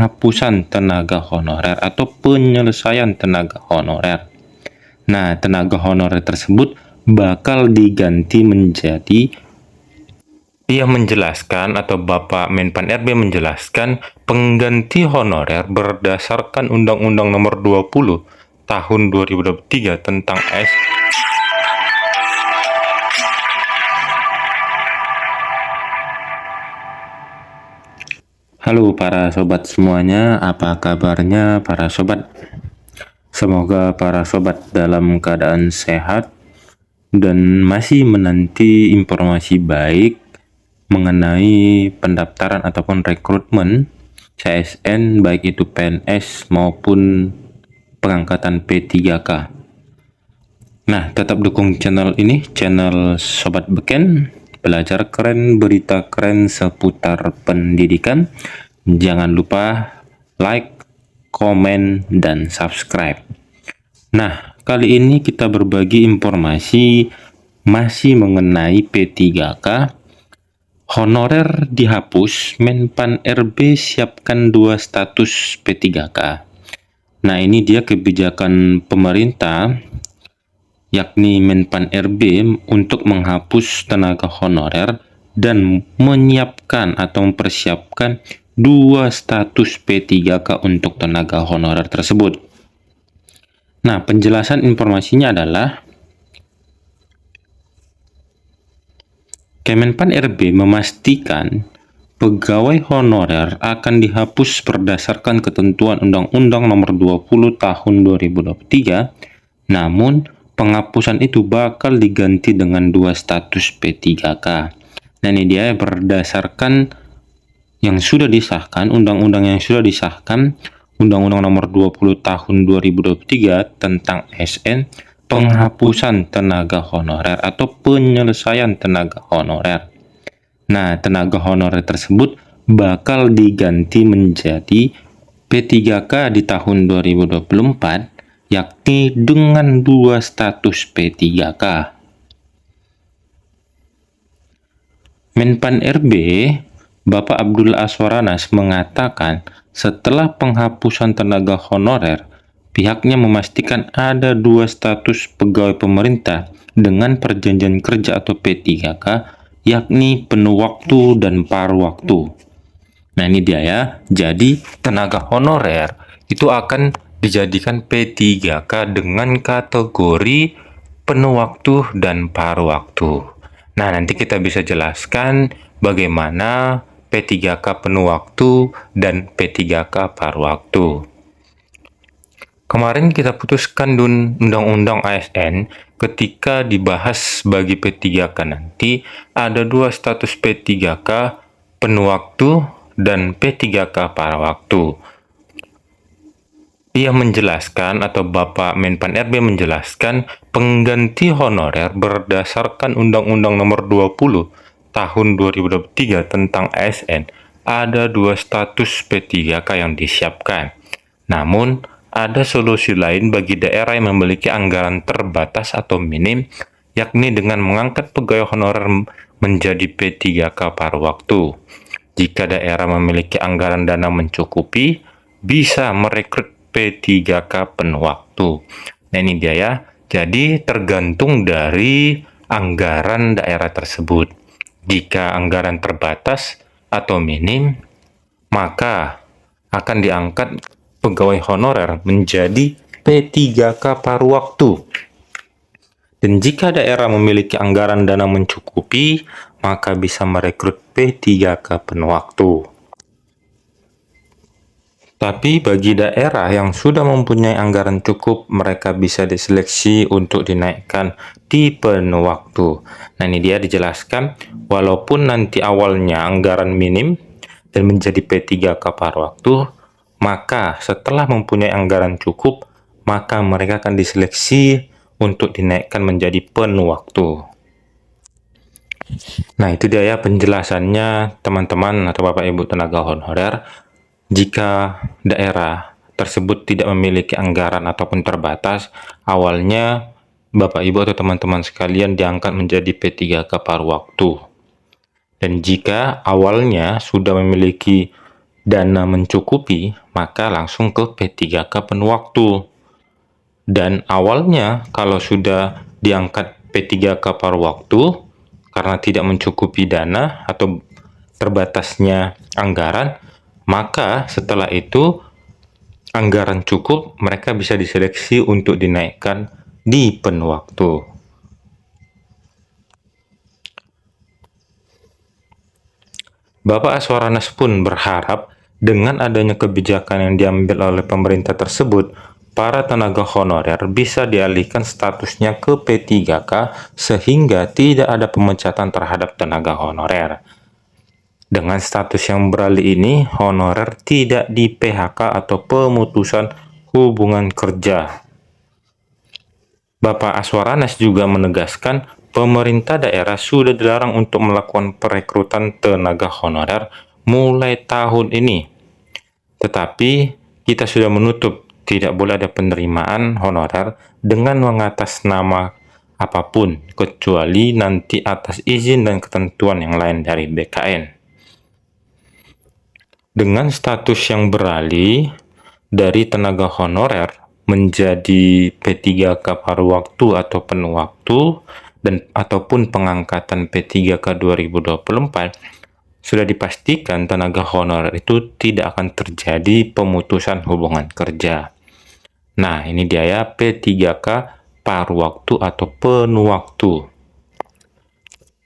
penghapusan tenaga honorer atau penyelesaian tenaga honorer. Nah, tenaga honorer tersebut bakal diganti menjadi, ia menjelaskan atau Bapak Menpan RB menjelaskan pengganti honorer berdasarkan Undang-Undang Nomor 20 Tahun 2023 tentang Halo para sobat semuanya, apa kabarnya para sobat? Semoga para sobat dalam keadaan sehat dan masih menanti informasi baik mengenai pendaftaran ataupun rekrutmen CSN, baik itu PNS maupun pengangkatan P3K. Nah, tetap dukung channel ini, channel Sobat Beken, belajar keren, berita keren seputar pendidikan. Jangan lupa like, komen, dan subscribe. Nah, kali ini kita berbagi informasi masih mengenai P3K. Honorer dihapus, Menpan RB siapkan 2 status P3K. Nah, ini dia kebijakan pemerintah, yakni Menpan RB untuk menghapus tenaga honorer dan menyiapkan atau mempersiapkan 2 status P3K untuk tenaga honorer tersebut. Nah, penjelasan informasinya adalah Kemenpan RB memastikan pegawai honorer akan dihapus berdasarkan ketentuan Undang-Undang Nomor 20 Tahun 2023, namun penghapusan itu bakal diganti dengan 2 status P3K. Nah, ini dia berdasarkan yang sudah disahkan, undang-undang yang sudah disahkan, Undang-Undang Nomor 20 Tahun 2023 tentang SN, penghapusan tenaga honorer atau penyelesaian tenaga honorer. Nah, tenaga honorer tersebut bakal diganti menjadi P3K di tahun 2024, yakni dengan 2 status P3K. Menpan RB, Bapak Abdul Aswaranas mengatakan setelah penghapusan tenaga honorer, pihaknya memastikan ada 2 status pegawai pemerintah dengan perjanjian kerja atau P3K, yakni penuh waktu dan paruh waktu. Nah, ini dia ya. Jadi, tenaga honorer itu akan dijadikan P3K dengan kategori penuh waktu dan paruh waktu. Nah, nanti kita bisa jelaskan bagaimana P3K penuh waktu dan P3K paruh waktu. Kemarin kita putuskan Undang-Undang ASN ketika dibahas bagi P3K nanti ada 2 status P3K penuh waktu dan P3K paruh waktu. Ia menjelaskan atau Bapak Menpan RB menjelaskan pengganti honorer berdasarkan Undang-Undang Nomor 20 Tahun 2023 tentang ASN ada 2 status P3K yang disiapkan. Namun, ada solusi lain bagi daerah yang memiliki anggaran terbatas atau minim, yakni dengan mengangkat pegawai honorer menjadi P3K paruh waktu. Jika daerah memiliki anggaran dana mencukupi, bisa merekrut P3K penuh waktu. Nah, ini dia ya. Jadi, tergantung dari anggaran daerah tersebut. Jika anggaran terbatas atau minim, maka akan diangkat pegawai honorer menjadi P3K paruh waktu. Dan jika daerah memiliki anggaran dana mencukupi, maka bisa merekrut P3K penuh waktu. Tapi bagi daerah yang sudah mempunyai anggaran cukup, mereka bisa diseleksi untuk dinaikkan di penuh waktu. Nah, ini dia dijelaskan, walaupun nanti awalnya anggaran minim dan menjadi P3K paruh waktu, maka setelah mempunyai anggaran cukup, maka mereka akan diseleksi untuk dinaikkan menjadi penuh waktu. Nah, itu dia ya penjelasannya teman-teman atau Bapak Ibu tenaga honorer. Jika daerah tersebut tidak memiliki anggaran ataupun terbatas, awalnya Bapak Ibu atau teman-teman sekalian diangkat menjadi P3K paruh waktu. Dan jika awalnya sudah memiliki dana mencukupi, maka langsung ke P3K penuh waktu. Dan awalnya kalau sudah diangkat P3K paruh waktu karena tidak mencukupi dana atau terbatasnya anggaran, maka setelah itu anggaran cukup, mereka bisa diseleksi untuk dinaikkan di penuh waktu. Bapak Aswaranas pun berharap dengan adanya kebijakan yang diambil oleh pemerintah tersebut, para tenaga honorer bisa dialihkan statusnya ke P3K sehingga tidak ada pemecatan terhadap tenaga honorer. Dengan status yang beralih ini, honorer tidak di PHK atau pemutusan hubungan kerja. Bapak Aswaranas juga menegaskan pemerintah daerah sudah dilarang untuk melakukan perekrutan tenaga honorer mulai tahun ini. Tetapi kita sudah menutup tidak boleh ada penerimaan honorer dengan mengatasnama apapun kecuali nanti atas izin dan ketentuan yang lain dari BKN. Dengan status yang beralih dari tenaga honorer menjadi P3K paruh waktu atau penuh waktu dan ataupun pengangkatan P3K 2024, sudah dipastikan tenaga honorer itu tidak akan terjadi pemutusan hubungan kerja. Nah, ini dia ya P3K paruh waktu atau penuh waktu.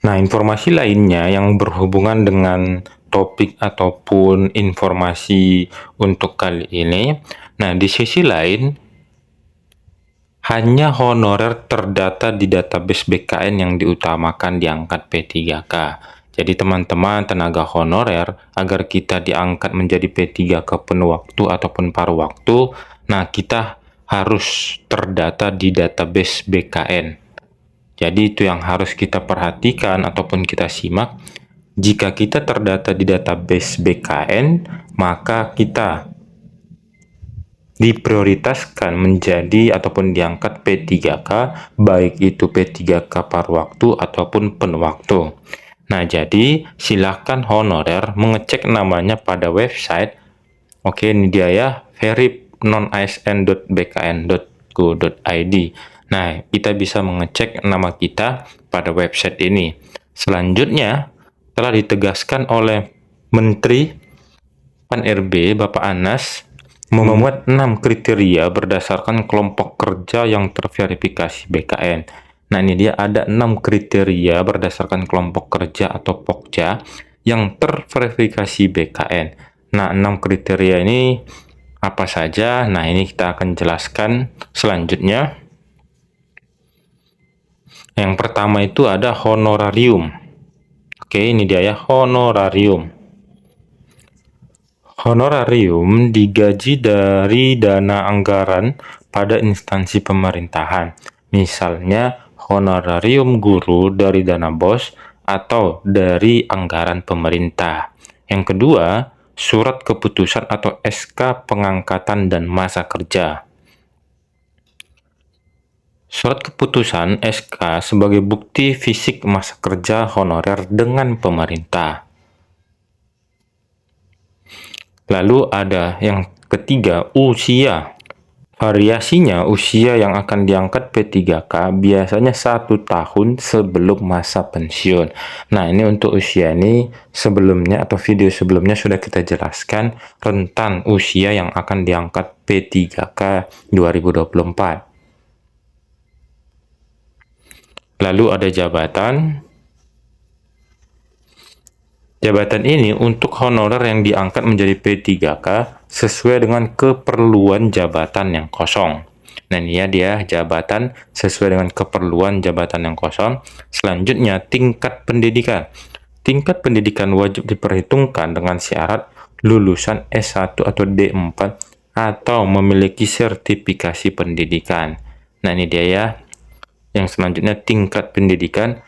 Nah, informasi lainnya yang berhubungan dengan topik ataupun informasi untuk kali ini. Nah, di sisi lain, hanya honorer terdata di database BKN yang diutamakan diangkat P3K. Jadi teman-teman tenaga honorer, agar kita diangkat menjadi P3K penuh waktu ataupun paruh waktu, nah kita harus terdata di database BKN. Jadi itu yang harus kita perhatikan ataupun kita simak. Jika kita terdata di database BKN, maka kita diprioritaskan menjadi ataupun diangkat P3K, baik itu P3K paruh waktu ataupun penuh waktu. Nah, jadi silahkan honorer mengecek namanya pada website. Oke, ini dia ya, verip_non-asn.bkn.go.id. Nah, kita bisa mengecek nama kita pada website ini. Selanjutnya, telah ditegaskan oleh Menteri Pan-RB Bapak Anas memuat 6 kriteria berdasarkan kelompok kerja yang terverifikasi BKN. Nah, ini dia ada 6 kriteria berdasarkan kelompok kerja atau Pokja yang terverifikasi BKN. Nah, 6 kriteria ini apa saja? Nah, ini kita akan jelaskan selanjutnya. Yang pertama itu ada honorarium. Oke, ini dia ya, honorarium. Honorarium digaji dari dana anggaran pada instansi pemerintahan. Misalnya, honorarium guru dari dana BOS atau dari anggaran pemerintah. Yang kedua, surat keputusan atau SK pengangkatan dan masa kerja. Surat keputusan SK sebagai bukti fisik masa kerja honorer dengan pemerintah. Lalu ada yang ketiga, usia. Variasinya, usia yang akan diangkat P3K biasanya 1 tahun sebelum masa pensiun. Nah, ini untuk usia ini sebelumnya atau video sebelumnya sudah kita jelaskan rentan usia yang akan diangkat P3K 2024. Lalu ada jabatan. Jabatan ini untuk honorer yang diangkat menjadi P3K sesuai dengan keperluan jabatan yang kosong. Nah, ini ya dia jabatan sesuai dengan keperluan jabatan yang kosong. Selanjutnya, tingkat pendidikan. Tingkat pendidikan wajib diperhitungkan dengan syarat lulusan S1 atau D4 atau memiliki sertifikasi pendidikan. Nah, ini dia ya. Yang selanjutnya, tingkat pendidikan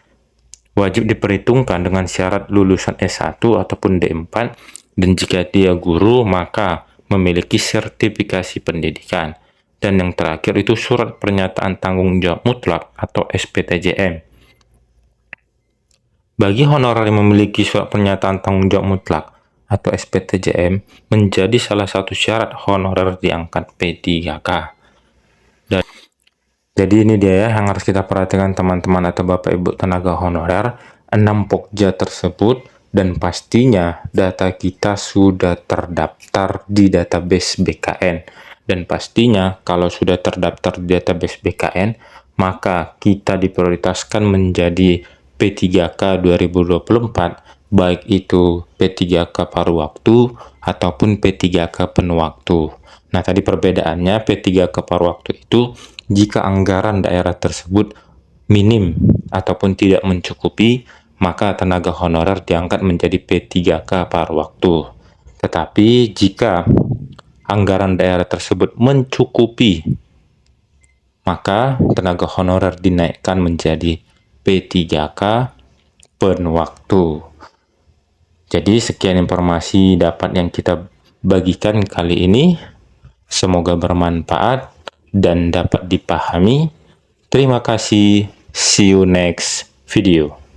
wajib diperhitungkan dengan syarat lulusan S1 ataupun D4, dan jika dia guru maka memiliki sertifikasi pendidikan. Dan yang terakhir itu surat pernyataan tanggung jawab mutlak atau SPTJM. Bagi honorer yang memiliki surat pernyataan tanggung jawab mutlak atau SPTJM menjadi salah satu syarat honorer diangkat P3K. Dan jadi ini dia ya yang harus kita perhatikan teman-teman atau Bapak Ibu tenaga honorer, 6 pokja tersebut, dan pastinya data kita sudah terdaftar di database BKN. Dan pastinya kalau sudah terdaftar di database BKN, maka kita diprioritaskan menjadi P3K 2024, baik itu P3K paruh waktu ataupun P3K penuh waktu. Nah, tadi perbedaannya P3K paruh waktu itu jika anggaran daerah tersebut minim ataupun tidak mencukupi, maka tenaga honorer diangkat menjadi P3K paruh waktu. Tetapi jika anggaran daerah tersebut mencukupi, maka tenaga honorer dinaikkan menjadi P3K penuh waktu. Jadi sekian informasi dapat yang kita bagikan kali ini. Semoga bermanfaat dan dapat dipahami. Terima kasih. See you next video.